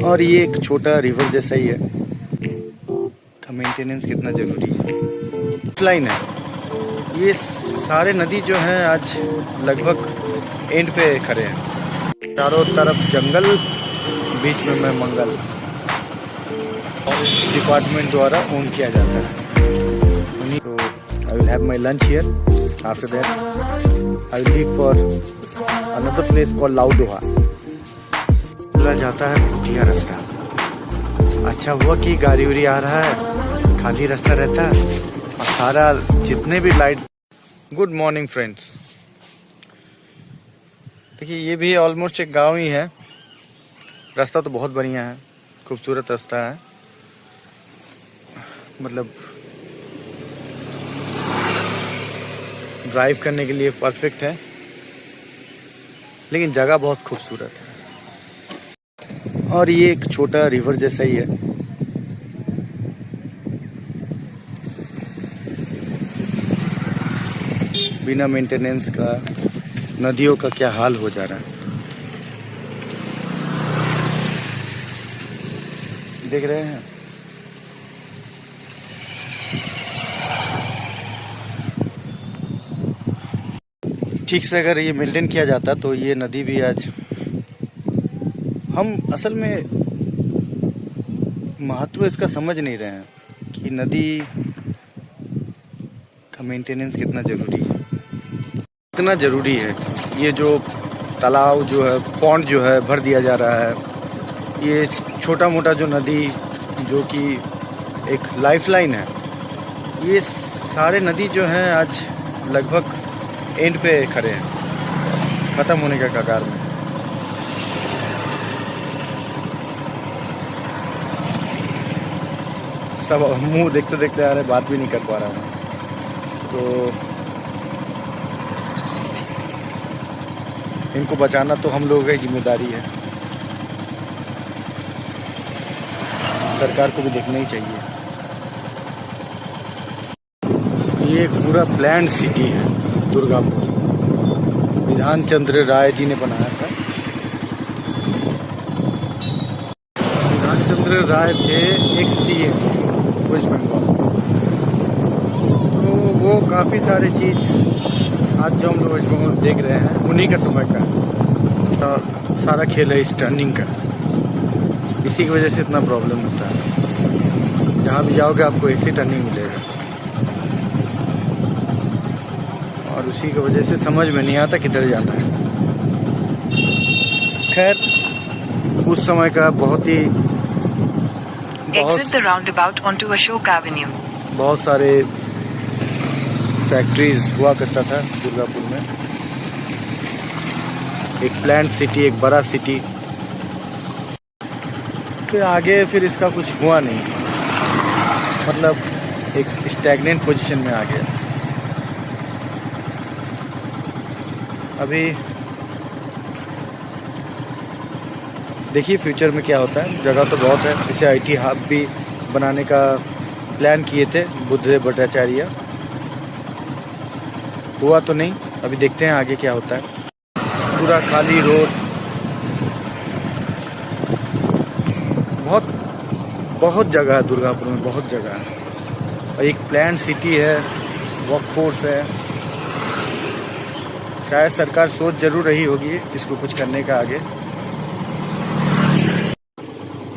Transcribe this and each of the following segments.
और ये एक छोटा रिवर जैसा ही है। का मेंटेनेंस कितना जरूरी है। लाइन है, ये सारे नदी जो हैं आज लगभग एंड पे खड़े हैं। चारों तरफ जंगल, बीच में मंगल। और डिपार्टमेंट द्वारा ओन किया जाता है। तो I will have my lunch here. After that I will leave for another place called Laudoha. बोला जाता है भूतिया रास्ता। अच्छा हुआ कि गाड़ी उड़ी आ रहा है, खाली रास्ता रहता है और सारा जितने भी लाइट। Good morning friends. देखिए ये भी ऑलमोस्ट एक गांव ही है। रास्ता तो बहुत बढ़िया है, खूबसूरत रास्ता है, मतलब ड्राइव करने के लिए परफेक्ट है। लेकिन जगह बहुत खूबसूरत है। और ये एक छोटा रिवर जैसा ही है। बिना मेंटेनेंस का नदियों का क्या हाल हो जा रहा है, देख रहे हैं। ठीक से अगर ये मेंटेन किया जाता तो ये नदी भी आज, हम असल में महत्व इसका समझ नहीं रहे हैं कि नदी का मेंटेनेंस कितना ज़रूरी है। इतना ज़रूरी है। ये जो तालाब जो है, पॉन्ड जो है भर दिया जा रहा है। ये छोटा मोटा जो नदी जो कि एक लाइफलाइन है, ये सारे नदी जो हैं आज लगभग एंड पे खड़े हैं, ख़त्म होने के कगार में। सब मुंह देखते देखते आ रहे, बात भी नहीं कर पा रहा हूँ। तो इनको बचाना तो हम लोगों की जिम्मेदारी है। सरकार को भी देखना ही चाहिए। ये एक पूरा प्लान्ड सिटी है दुर्गापुर। विधान चंद्र राय जी ने बनाया था। विधान चंद्र राय थे एक सीएम वेस्ट बंगाल। तो वो काफ़ी सारी चीज़ आज जो हम लोग वेस्ट बंगाल देख रहे हैं उन्हीं का समय का। तो सारा खेल है इस टर्निंग का। इसी की वजह से इतना प्रॉब्लम होता है। जहाँ भी जाओगे आपको ऐसी टर्निंग मिलेगा और उसी की वजह से समझ में नहीं आता किधर जाना है। खैर उस समय का बहुत सारे फैक्ट्रीज हुआ करता था दुर्गापुर में। एक प्लान्ट सिटी, एक बड़ा सिटी। फिर आगे फिर इसका कुछ हुआ नहीं, मतलब एक स्टैग्नेंट पोजीशन में आ गया। अभी देखिए फ्यूचर में क्या होता है। जगह तो बहुत है। इसे आईटी हब भी बनाने का प्लान किए थे बुद्धदेव भट्टाचार्य, हुआ तो नहीं। अभी देखते हैं आगे क्या होता है। पूरा खाली रोड, बहुत जगह है दुर्गापुर में, बहुत जगह है। और एक प्लान सिटी है, वर्कफोर्स है। शायद सरकार सोच जरूर रही होगी इसको कुछ करने का आगे।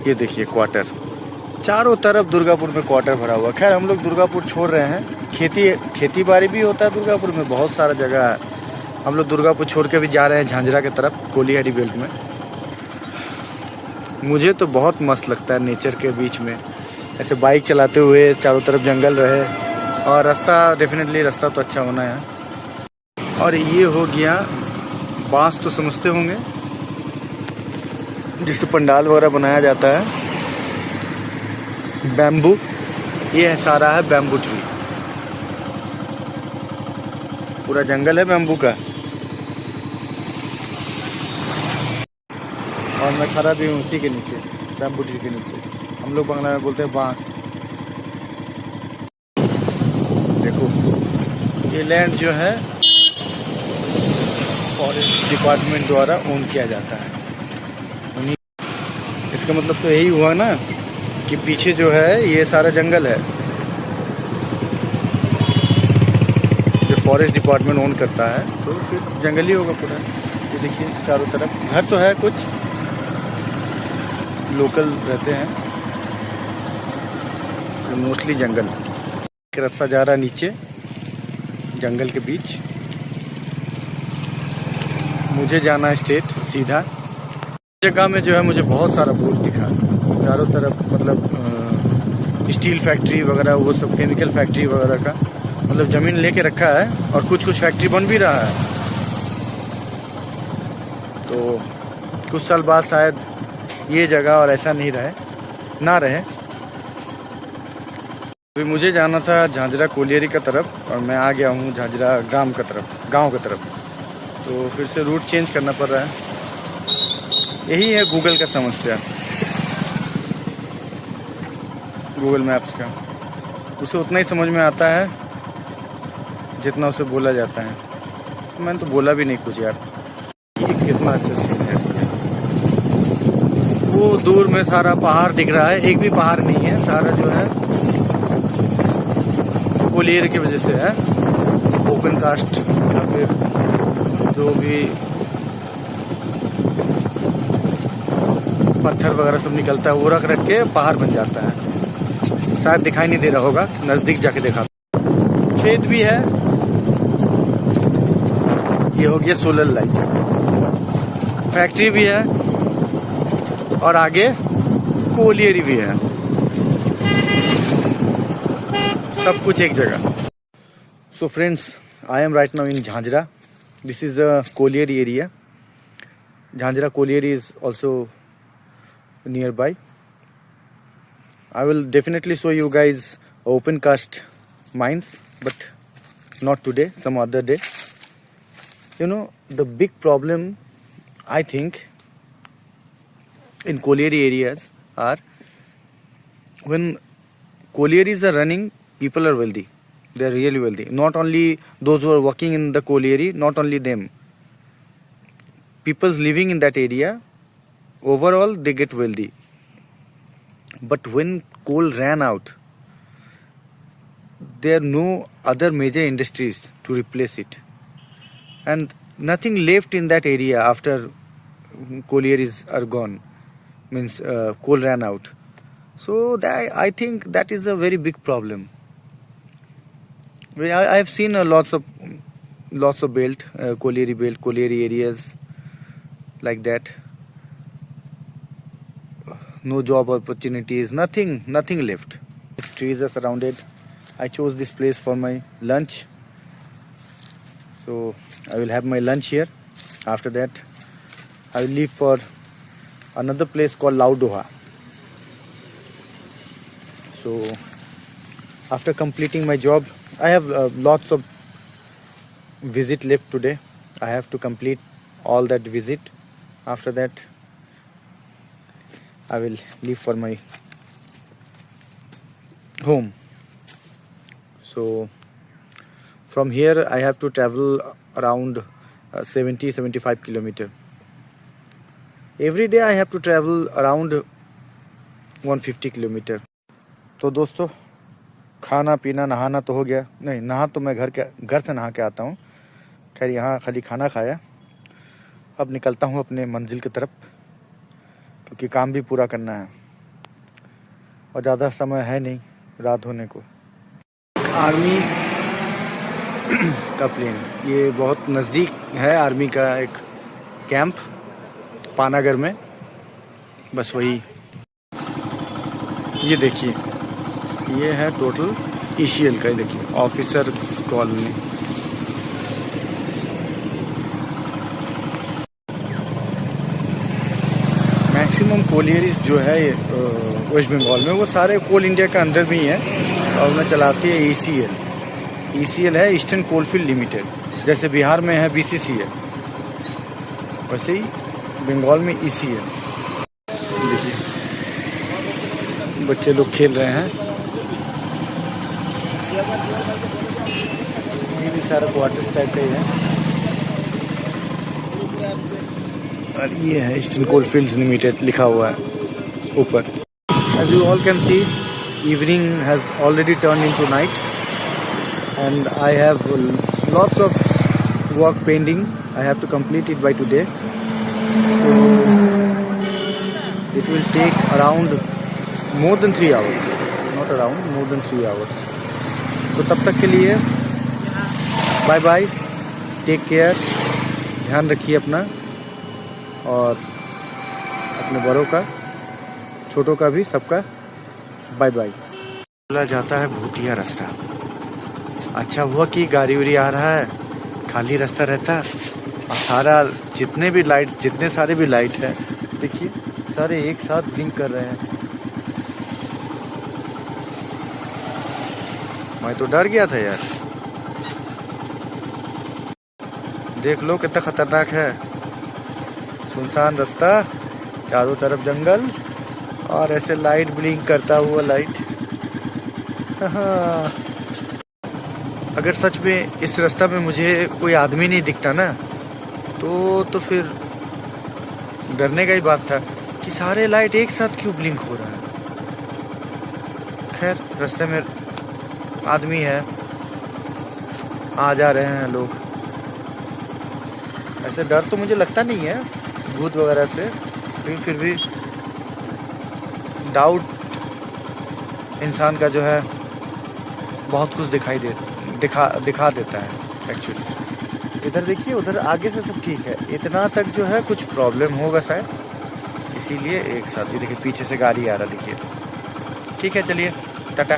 ये देखिए क्वार्टर, चारों तरफ दुर्गापुर में क्वार्टर भरा हुआ। खैर हम लोग दुर्गापुर छोड़ रहे हैं। खेती बाड़ी भी होता है दुर्गापुर में, बहुत सारा जगह है। हम लोग दुर्गापुर छोड़ के भी जा रहे हैं झांझरा की तरफ, कोलीहरी बेल्ट में। मुझे तो बहुत मस्त लगता है नेचर के बीच में ऐसे बाइक चलाते हुए। चारों तरफ जंगल रहे और रास्ता, डेफिनेटली रास्ता तो अच्छा होना है। और ये हो गया बांस, तो समझते होंगे, जिससे पंडाल वगैरह बनाया जाता है। बैम्बू, ये सारा है बैम्बू ट्री। पूरा जंगल है बैम्बू का। और मैं खड़ा भी हूँ उसी के नीचे, बैम्बू ट्री के नीचे। हम लोग बांग्ला में बोलते हैं बांस। देखो ये लैंड जो है फॉरेस्ट डिपार्टमेंट द्वारा ओन किया जाता है। इसका मतलब तो यही हुआ ना कि पीछे जो है ये सारा जंगल है, जो फॉरेस्ट डिपार्टमेंट ओन करता है, तो फिर जंगल ही होगा पूरा। ये देखिए चारों तरफ घर तो है, कुछ लोकल रहते हैं, तो मोस्टली जंगल। एक रास्ता जा रहा है नीचे जंगल के बीच, मुझे जाना है स्ट्रेट सीधा। जगह में जो है मुझे बहुत सारा बोर्ड दिखा, चारों तरफ मतलब स्टील फैक्ट्री वगैरह, वो सब केमिकल फैक्ट्री वगैरह का मतलब ज़मीन लेके रखा है, और कुछ कुछ फैक्ट्री बन भी रहा है। तो कुछ साल बाद शायद ये जगह और ऐसा नहीं रहे, ना रहे। अभी मुझे जाना था झांझरा कोलियरी का तरफ, और मैं आ गया हूँ झांझरा गांव का तरफ, तो फिर से रूट चेंज करना पड़ रहा है। यही है गूगल का समस्या, गूगल मैप्स का। उसे उतना ही समझ में आता है जितना उसे बोला जाता है। तो मैंने तो बोला भी नहीं कुछ यार। ये कितना अच्छा सीन है, वो दूर में सारा पहाड़ दिख रहा है, एक भी पहाड़ नहीं है, सारा जो है कोलियर की वजह से है, ओपन कास्ट या फिर जो भी पत्थर वगैरह सब निकलता है वो रख के पहाड़ बन जाता है। शायद दिखाई नहीं दे रहा होगा, नजदीक जाके देखा। खेत भी है, ये हो गया सोलर लाइट, फैक्ट्री भी है, और आगे कोलियरी भी है, सब कुछ एक जगह। So friends, I am right now in Jhanjhra. This is a colliery area. Jhanjra Colliery is also nearby. I will definitely show you guys open cast mines, but not today, some other day. You know, the big problem I think in colliery areas are when collieries are running, people are wealthy. They are really wealthy. Not only those who are working in the colliery, not only them. People's living in that area, overall they get wealthy. But when coal ran out, there are no other major industries to replace it, and nothing left in that area after collieries are gone, means coal ran out. So that, I think that is a very big problem. I have seen lots of colliery areas like that. No job opportunities, nothing left. These trees are surrounded. I chose this place for my lunch, so I will have my lunch here. After that I will leave for another place called Laudoha. So after completing my job, I have lots of visit left today. I have to complete all that visit. After that I will leave for my home. So from here I have to travel around 70-75 kilometer. Every day I have to travel around 150 kilometer. तो दोस्तों, खाना पीना नहाना तो हो गया। नहीं, नहा तो मैं घर से नहा के आता हूँ। खैर यहाँ खाली खाना खाया। अब निकलता हूँ अपने मंजिल की तरफ, क्योंकि काम भी पूरा करना है और ज़्यादा समय है नहीं रात होने को। आर्मी का प्लेन, ये बहुत नज़दीक है आर्मी का एक कैंप पानागर में, बस वही। ये देखिए, ये है टोटल ECL का। देखिए, ऑफिसर कॉलोनी। मैक्सिमम कोलियरीज जो है वेस्ट बंगाल में, वो सारे कोल इंडिया के अंदर भी हैं, और उन्हें चलाती है ECL। ECL है ईस्टर्न कोलफील्ड लिमिटेड। जैसे बिहार में है BCCL, वैसे ही बंगाल में ECL। देखिए, बच्चे लोग खेल रहे हैं। ये भी सारा क्वार्टर्स टाइप का ही है। और ये है ईस्टर्न कोलफील्ड्स लिमिटेड लिखा हुआ है। ऊपर। As you all can see, evening has already turned into night and I have lots of work pending. I have to complete it by today. So it will take around more than 3 hours. Not around, more than 3 hours. तो तब तक के लिए bye bye, take care, ध्यान रखिए अपना और अपने बड़ों का, छोटों का भी, सबका बाय बाय। बोला जाता है भूतिया रास्ता। अच्छा हुआ कि गाड़ी उड़ी आ रहा है, खाली रास्ता रहता और सारा जितने सारे भी लाइट है देखिए, सारे एक साथ ब्लिंक कर रहे हैं। मैं तो डर गया था यार। देख लो कितना खतरनाक है, सुनसान रास्ता, चारों तरफ जंगल और ऐसे लाइट ब्लिंक करता हुआ लाइट। अगर सच में इस रास्ता में मुझे कोई आदमी नहीं दिखता ना तो फिर डरने का ही बात था कि सारे लाइट एक साथ क्यों ब्लिंक हो रहा है। खैर रास्ते में आदमी है, आ जा रहे हैं लोग। ऐसे डर तो मुझे लगता नहीं है भूत वगैरह से, फिर भी डाउट इंसान का जो है बहुत कुछ दिखा देता है एक्चुअली। इधर देखिए, उधर आगे से सब ठीक है, इतना तक जो है कुछ प्रॉब्लम होगा शायद, इसीलिए एक साथ। ये देखिए पीछे से गाड़ी आ रहा, देखिए। ठीक है, चलिए टाटा।